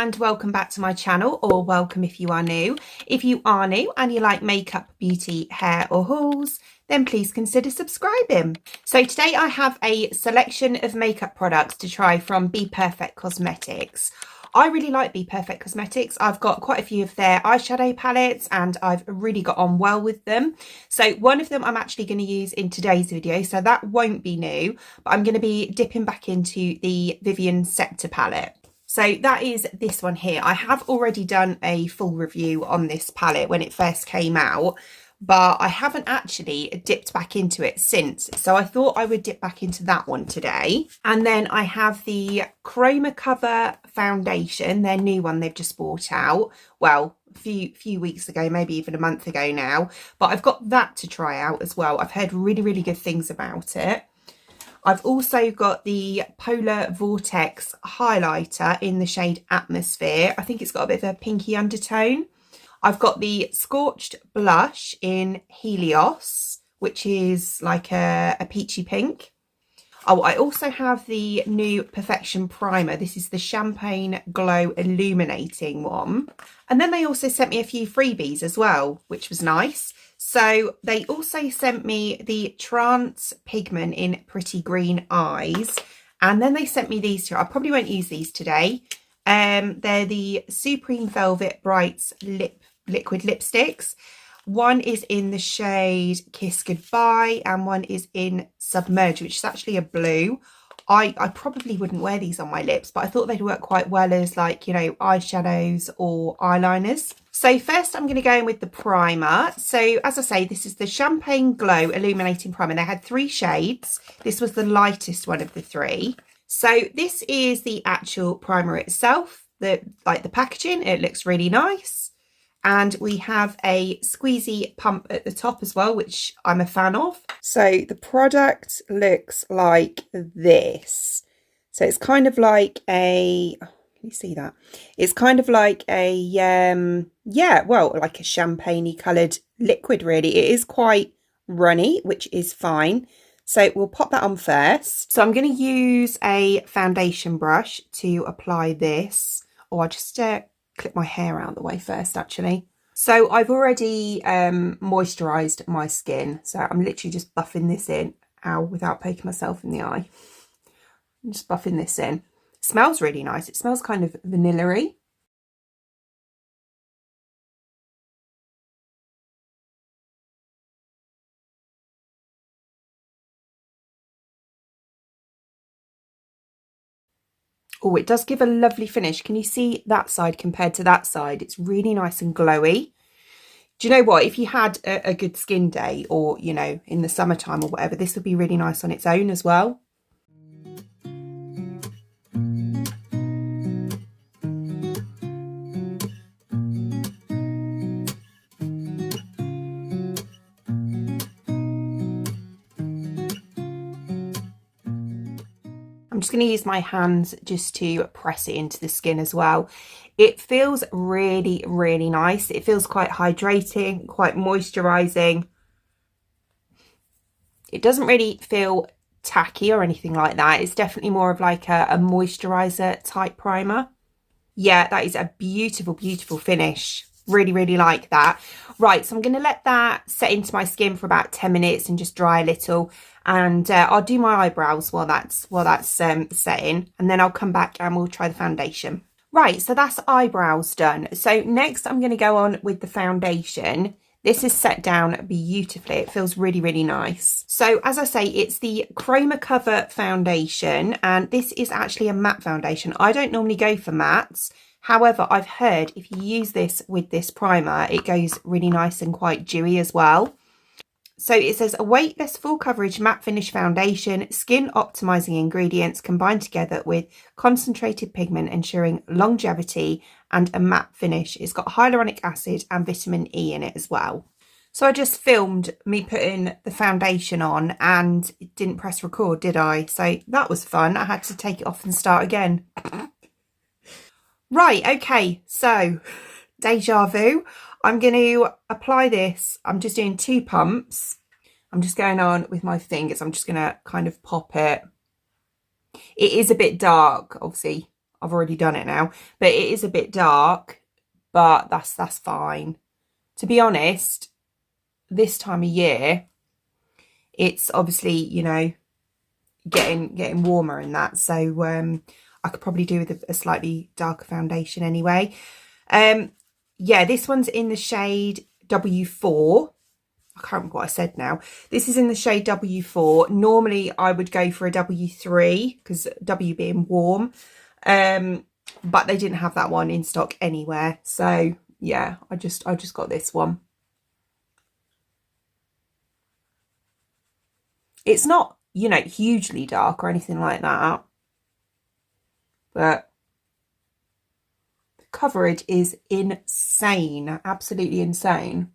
and welcome back to my channel, or welcome if you are new. If you are new and you like makeup, beauty, hair or hauls, then please consider subscribing. So today I have a selection of makeup products to try from BPERFECT Cosmetics. I really like BPERFECT Cosmetics. I've got quite a few of their eyeshadow palettes and I've really got on well with them. So one of them I'm actually going to use in today's video, so that won't be new, but I'm going to be dipping back into the Vivienne Sector palette. So that is this one here. I have already done a full review on this palette when it first came out, but I haven't actually dipped back into it since. So I thought I would dip back into that one today. And then I have the Chroma Cover Foundation, their new one they've just brought out. Well, a few weeks ago, maybe even a month ago now. But I've got that to try out as well. I've heard really, really good things about it. I've also got the Polar Vortex highlighter in the shade Atmosphere. I think it's got a bit of a pinky undertone. I've got the Scorched blush in Helios, which is like a peachy pink. Oh, I also have the new Perfection primer. This is the Champagne Glow Illuminating one. And then they also sent me a few freebies as well, which was nice. So they also sent me the Trance Pigment in Pretty Green Eyes. And then they sent me these two. I probably won't use these today. They're the Supreme Velvet Brights Liquid Lipsticks. One is in the shade Kiss Goodbye and one is in Submerge, which is actually a blue. I probably wouldn't wear these on my lips, but I thought they'd work quite well as, like, you know, eyeshadows or eyeliners. So first I'm going to go in with the primer. So as I say, this is the Champagne Glow Illuminating Primer. They had 3 shades. This was the lightest one of the 3. So this is the actual primer itself, the packaging. It looks really nice. And we have a squeezy pump at the top as well, which I'm a fan of. So the product looks like this. So it's kind of like a, can you see that? It's kind of like a, yeah, well, like a champagne-y coloured liquid, really. It is quite runny, which is fine. So we'll pop that on first. So I'm going to use a foundation brush to apply this. Or I'll just clip my hair out of the way first, actually. So I've already moisturised my skin. So I'm literally just buffing this in. Ow, without poking myself in the eye. I'm just buffing this in. It smells really nice. It smells kind of vanilla-y. Oh, it does give a lovely finish. Can you see that side compared to that side? It's really nice and glowy. Do you know what? If you had a good skin day, or, you know, in the summertime or whatever, this would be really nice on its own as well. I'm just going to use my hands just to press it into the skin as well. It feels really, really nice. It feels quite hydrating, quite moisturising. It doesn't really feel tacky or anything like that. It's definitely more of like a moisturiser type primer. Yeah, that is a beautiful, beautiful finish. Really, really like that. Right, so I'm going to let that set into my skin for about 10 minutes and just dry a little. And I'll do my eyebrows while that's setting, and then I'll come back and we'll try the foundation. Right, so that's eyebrows done. So next I'm going to go on with the foundation. This is set down beautifully. It feels really, really nice. So as I say, it's the Chroma Cover Foundation, and this is actually a matte foundation. I don't normally go for mattes. However, I've heard if you use this with this primer, it goes really nice and quite dewy as well. So it says a weightless full coverage matte finish foundation, skin optimizing ingredients combined together with concentrated pigment, ensuring longevity and a matte finish. It's got hyaluronic acid and vitamin E in it as well. So I just filmed me putting the foundation on and it didn't press record, did I? So that was fun. I had to take it off and start again. Right, okay, so deja vu. I'm going to apply this. I'm just doing 2 pumps. I'm just going on with my fingers. I'm just going to kind of pop it. It is a bit dark, obviously. I've already done it now, but it is a bit dark, but that's fine. To be honest, this time of year, it's obviously, you know, getting warmer and that, so I could probably do with a slightly darker foundation anyway. Yeah, this one's in the shade W4. I can't remember what I said now. This is in the shade W4. Normally I would go for a W3 because W being warm, but they didn't have that one in stock anywhere, so yeah, I just got this one. It's not, you know, hugely dark or anything like that, but the coverage is insane, absolutely insane.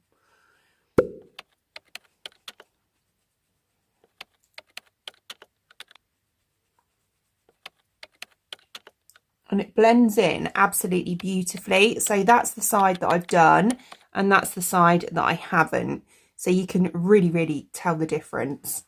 And it blends in absolutely beautifully. So that's the side that I've done, and that's the side that I haven't. So you can really, really tell the difference.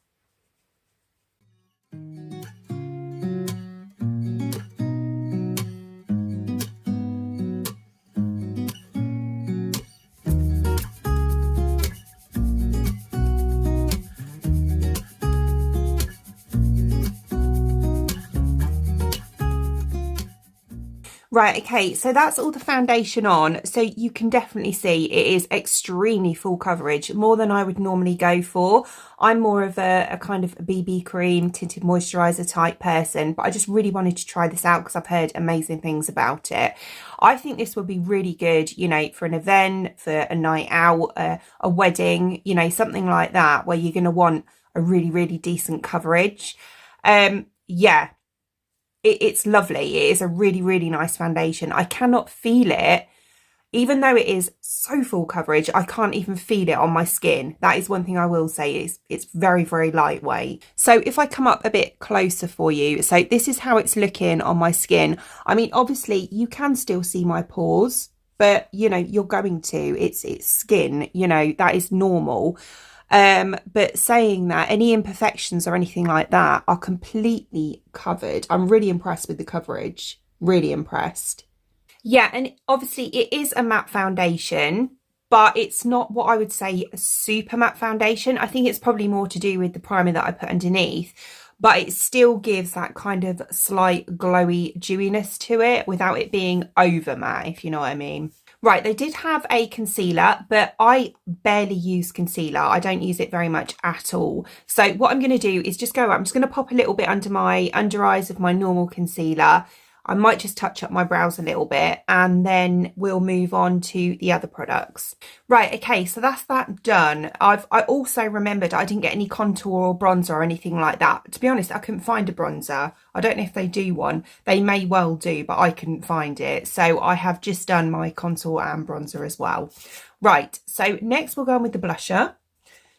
Right, okay, so that's all the foundation on. So you can definitely see it is extremely full coverage, more than I would normally go for. I'm more of a kind of BB cream, tinted moisturiser type person, but I just really wanted to try this out because I've heard amazing things about it. I think this would be really good, you know, for an event, for a night out, a wedding, you know, something like that, where you're going to want a really, really decent coverage. Yeah. It's lovely. It is a really, really nice foundation. I cannot feel it. Even though it is so full coverage, I can't even feel it on my skin. That is one thing I will say, is it's very, very lightweight. So if I come up a bit closer for you, so this is how it's looking on my skin. I mean, obviously you can still see my pores, but you know, you're going to, it's skin, you know, that is normal. But saying that, any imperfections or anything like that are completely covered. I'm really impressed with the coverage, really impressed. Yeah, and obviously it is a matte foundation, but it's not what I would say a super matte foundation. I think it's probably more to do with the primer that I put underneath, but it still gives that kind of slight glowy dewiness to it without it being over matte, if you know what I mean. Right, they did have a concealer, but I barely use concealer. I don't use it very much at all. So what I'm going to do is just go up. I'm just going to pop a little bit under my under eyes of my normal concealer. I might just touch up my brows a little bit, and then we'll move on to the other products. Right, okay, so that's that done. I also remembered I didn't get any contour or bronzer or anything like that. To be honest, I couldn't find a bronzer. I don't know if they do one. They may well do, but I couldn't find it. So I have just done my contour and bronzer as well. Right, so next we'll go on with the blusher.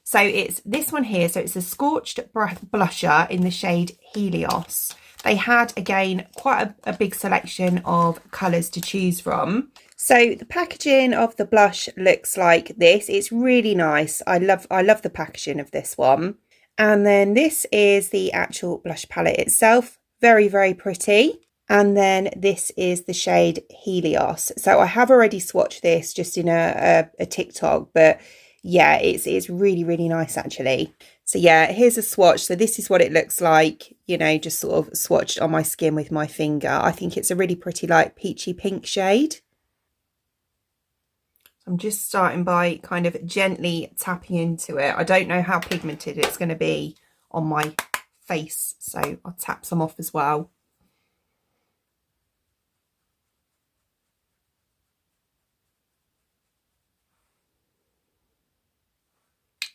So it's this one here. So it's a Scorched blusher in the shade Helios. They had, again, quite a big selection of colours to choose from. So the packaging of the blush looks like this. It's really nice. I love the packaging of this one. And then this is the actual blush palette itself. Very, very pretty. And then this is the shade Helios. So I have already swatched this just in a TikTok, but yeah, it's really, really nice actually. So yeah, here's a swatch. So this is what it looks like, you know, just sort of swatched on my skin with my finger. I think it's a really pretty, like, peachy pink shade. I'm just starting by kind of gently tapping into it. I don't know how pigmented it's going to be on my face, so I'll tap some off as well.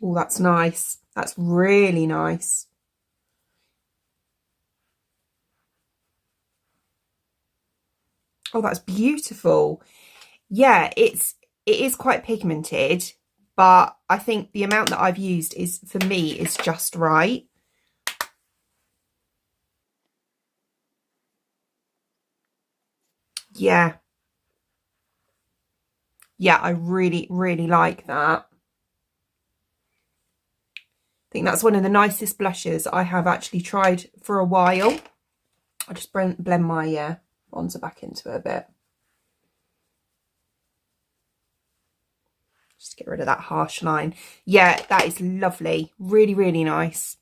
Oh, that's nice. That's really nice. Oh, that's beautiful. Yeah, it is quite pigmented, but I think the amount that I've used is, for me, is just right. Yeah. Yeah, I really, really like that. I think that's one of the nicest blushes I have actually tried for a while. I'll just blend my bronzer back into it a bit. Just get rid of that harsh line. Yeah, that is lovely. Really, really nice.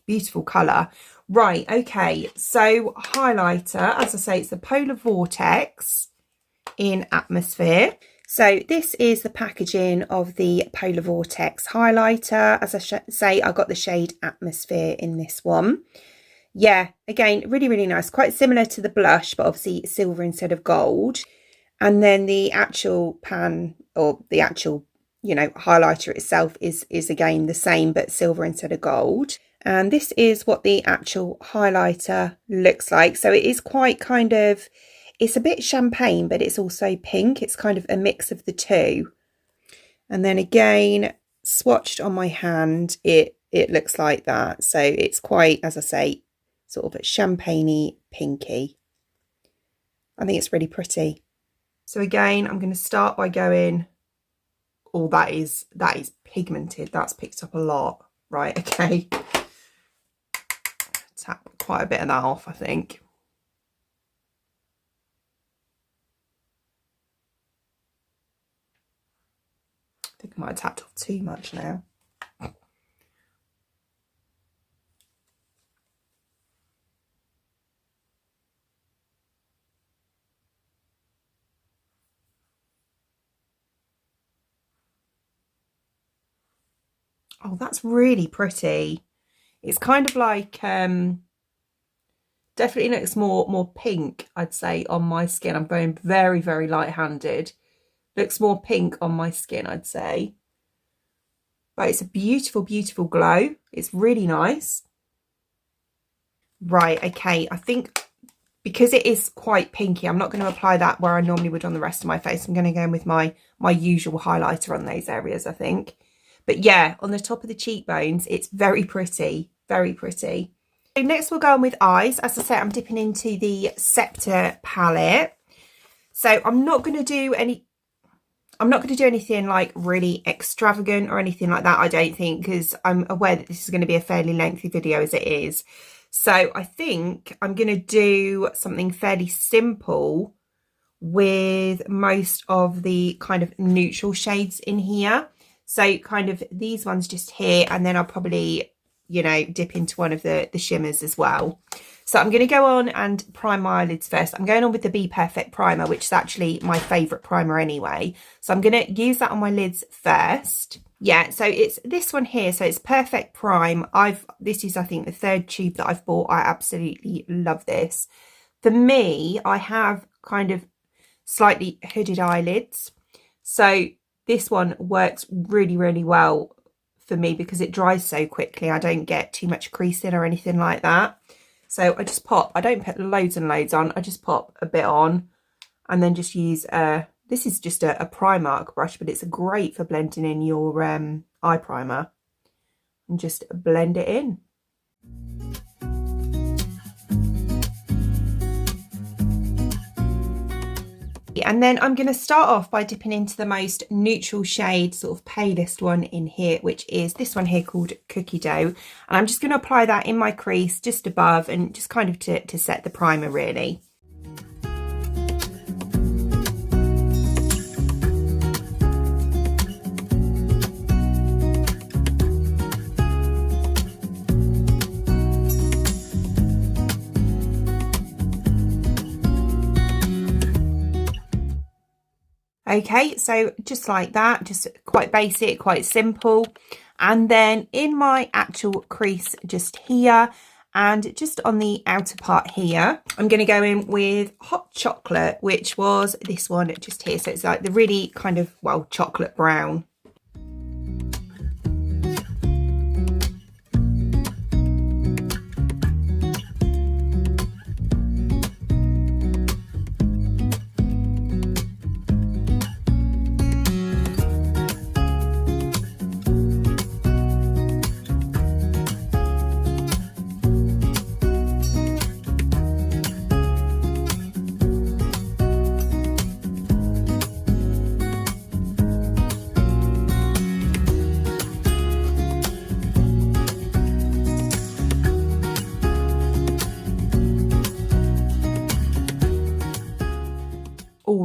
Beautiful colour. Right, okay, so highlighter, as I say, it's the Polar Vortex in Atmosphere. So this is the packaging of the Polar Vortex highlighter. As I say, I got the shade Atmosphere in this one. Yeah, again, really, really nice. Quite similar to the blush, but obviously silver instead of gold. And then the actual pan, or the actual, you know, highlighter itself is again the same, but silver instead of gold. And this is what the actual highlighter looks like. So it is quite kind of, it's a bit champagne, but it's also pink. It's kind of a mix of the two. And then again, swatched on my hand, it looks like that. So it's quite, as I say, sort of a champagne-y pinky. I think it's really pretty. So again, I'm going to start by going, oh, that is pigmented. That's picked up a lot. Right, okay. Tap quite a bit of that off, I think. I think I might have tapped off too much now. Oh, that's really pretty. It's kind of like, definitely looks more pink, I'd say, on my skin. I'm going very, very light-handed. Looks more pink on my skin, I'd say. But it's a beautiful, beautiful glow. It's really nice. Right, okay. I think because it is quite pinky, I'm not going to apply that where I normally would on the rest of my face. I'm going to go in with my usual highlighter on those areas, I think. But yeah, on the top of the cheekbones, it's very pretty. Very pretty. So next we'll go on with eyes. As I said, I'm dipping into the Scepter palette. So I'm not going to do anything like really extravagant or anything like that, I don't think, because I'm aware that this is going to be a fairly lengthy video as it is. So I think I'm going to do something fairly simple with most of the kind of neutral shades in here. So kind of these ones just here, and then I'll probably, you know, dip into one of the shimmers as well. So I'm going to go on and prime my eyelids first. I'm going on with the BPERFECT primer, which is actually my favourite primer anyway. So I'm going to use that on my lids first. Yeah, so it's this one here. So it's Perfect Prime. This is, I think, the third tube that I've bought. I absolutely love this. For me, I have kind of slightly hooded eyelids. So this one works really, really well for me because it dries so quickly. I don't get too much creasing or anything like that. So I just pop, I don't put loads and loads on. I just pop a bit on and then just use, this is just a Primark brush, but it's great for blending in your eye primer. And just blend it in. And then I'm going to start off by dipping into the most neutral shade, sort of palest one in here, which is this one here called Cookie Dough. And I'm just going to apply that in my crease just above and just kind of to set the primer really. Okay, so just like that, just quite basic, quite simple. And then in my actual crease just here and just on the outer part here, I'm going to go in with Hot Chocolate, which was this one just here. So it's like the really kind of, well, chocolate brown.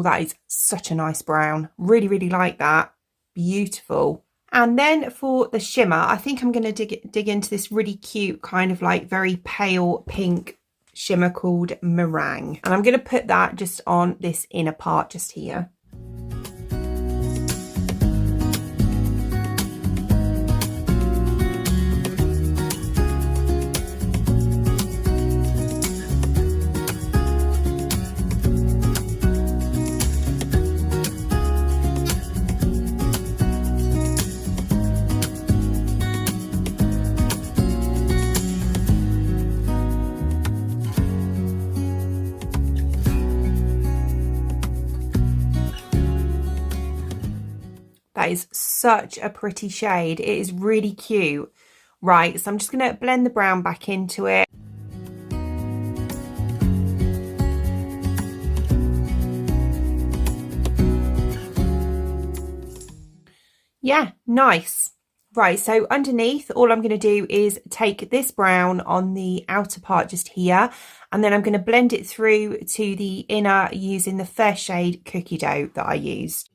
that is such a nice brown. Really, really like that. Beautiful. And then for the shimmer, I think I'm going to dig into this really cute kind of like very pale pink shimmer called Meringue. And I'm going to put that just on this inner part just here. That is such a pretty shade. It is really cute. Right, so I'm just going to blend the brown back into it. Yeah, nice. Right, so underneath, all I'm going to do is take this brown on the outer part just here, and then I'm going to blend it through to the inner using the fair shade Cookie Dough that I used.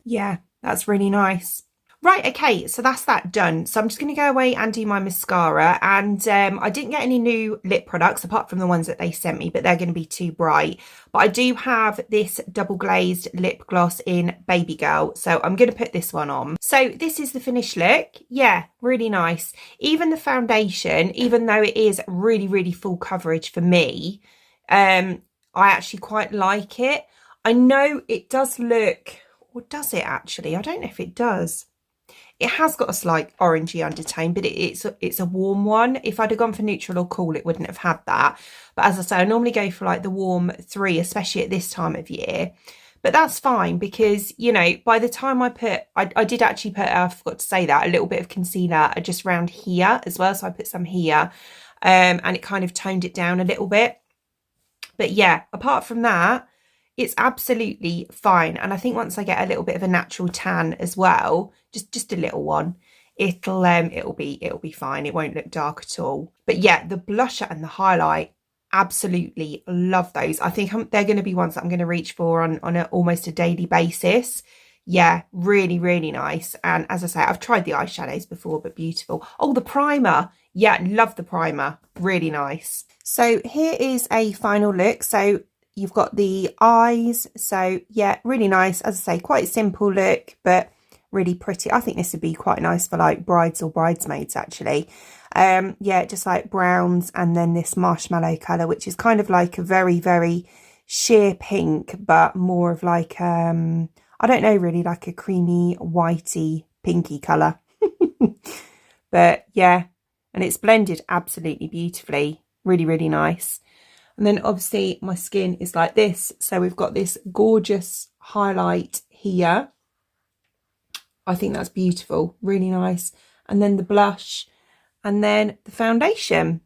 Yeah, that's really nice. Right, okay, so that's that done. So I'm just going to go away and do my mascara, and I didn't get any new lip products apart from the ones that they sent me, but they're going to be too bright. But I do have this double glazed lip gloss in Baby Girl, so I'm going to put this one on. So this is the finished look. Yeah, really nice. Even the foundation, even though it is really, really full coverage for me, I actually quite like it. I know it does look... Or does it actually? I don't know if it does. It has got a slight orangey undertone, but it's a warm one. If I'd have gone for neutral or cool, it wouldn't have had that. But as I say, I normally go for like the warm 3, especially at this time of year. But that's fine because, you know, by the time I did actually put, I forgot to say that, a little bit of concealer just around here as well. So I put some here and it kind of toned it down a little bit. But yeah, apart from that, it's absolutely fine. And I think once I get a little bit of a natural tan as well, just a little one, it'll be fine. It won't look dark at all. But yeah, the blusher and the highlight, absolutely love those. I think they're going to be ones that I'm going to reach for on almost a daily basis. Yeah, really, really nice. And as I say, I've tried the eyeshadows before, but beautiful. Oh, the primer. Yeah, love the primer. Really nice. So here is a final look. So you've got the eyes. So yeah, really nice. As I say, quite a simple look, but really pretty. I think this would be quite nice for like brides or bridesmaids actually. Yeah, just like browns and then this marshmallow colour, which is kind of like a very, very sheer pink, but more of like, I don't know, really like a creamy, whitey, pinky colour. But yeah, and it's blended absolutely beautifully. Really, really nice. And then obviously my skin is like this. So we've got this gorgeous highlight here. I think that's beautiful. Really nice. And then the blush and then the foundation.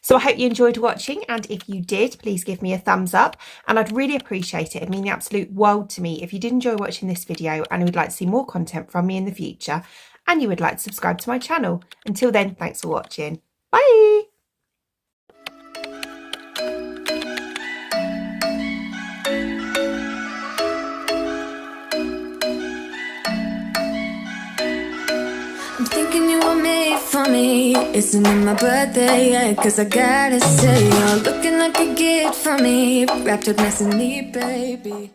So I hope you enjoyed watching. And if you did, please give me a thumbs up. And I'd really appreciate it. It'd mean the absolute world to me if you did enjoy watching this video and would like to see more content from me in the future. And you would like to subscribe to my channel. Until then, thanks for watching. Bye. I'm thinking you were made for me. Isn't it my birthday yet? Cause I gotta say, you're looking like a gift for me. Wrapped up nice and neat, baby.